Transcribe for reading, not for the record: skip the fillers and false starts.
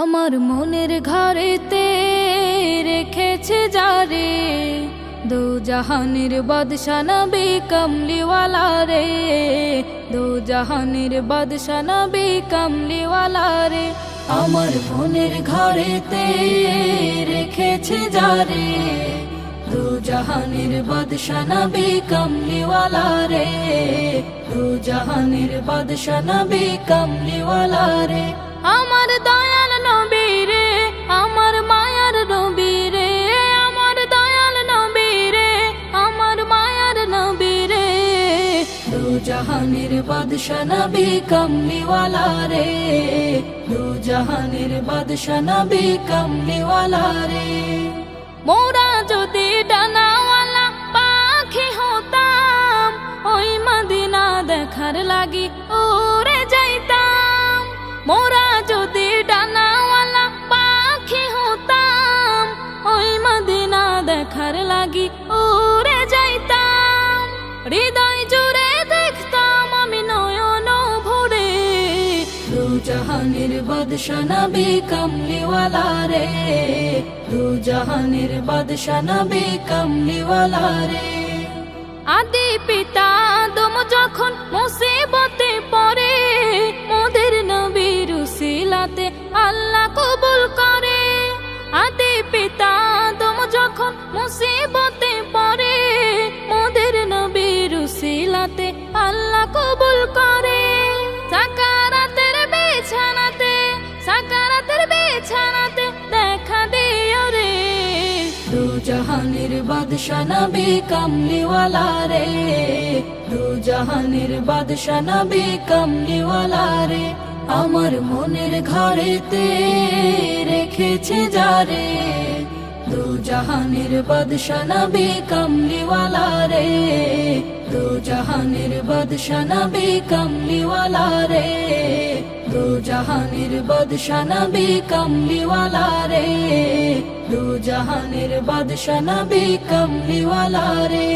আমার মনের ঘরেতে রেখেছে যারে, দো জাহানের বাদশা নবী কমলিওয়ালা রে, দো জাহানের বাদশা নবী কমলিওয়ালা রে। আমার মনের ঘরেতে রেখেছে যারে, দো জাহানের বাদশা নবী কমলিওয়ালা রে, দো জাহানের বাদশা নবী কমলিওয়ালা রে। আমার দয়াল নবী রে, আমার মায়ার নবী রে, আমার দয়াল নবী রে, আমার মায়ার নবী রে, দো জাহানের বাদশা নবী কমলিওয়ালা রে, দো জাহানের বাদশা নবী কমলিওয়ালা রে। মোরা যদি ডানাওয়ালা পাখি হতাম, ওই মদিনা দেখার লাগি উড়ে যাইতাম। মোরা যদি ডানাওয়ালা পাখি হতাম, ওই মদিনা দেখার লাগি উড়ে যাইতাম। হৃদয় জুড়ে দেখতাম আমি নয়ন ভরে, দো জাহানের বাদশা নবী কমলিওয়ালা রে, দো জাহানের বাদশা নবী কমলিওয়ালা রে। আদি পিতা আদম যখন মুসিবতে পড়ে, মোদের নবীর উসিলাতে আল্লাহ কবুল করে। আদি পিতা আদম যখন মুসিবতে পড়ে, মোদের নবীর উসিলাতে আল্লাহ কবুল করে। সাকারাতের বিছানাতে, সাকারাতের বিছানাতে দেখা দিও রে, দো জাহানের বাদশা নবী কমলিওয়ালা রে, দো জাহানের বাদশা নবী কমলিওয়ালা রে। আমার মনের ঘরেতে রেখেছে যারে, দো জাহানের বাদশা নবী কমলিওয়ালা রে, দো জাহানের বাদশা নবী কমলিওয়ালা রে, দো জাহানের বাদশা নবী কমলিওয়ালা রে, দো জাহানের বাদশা নবী কমলিওয়ালা রে।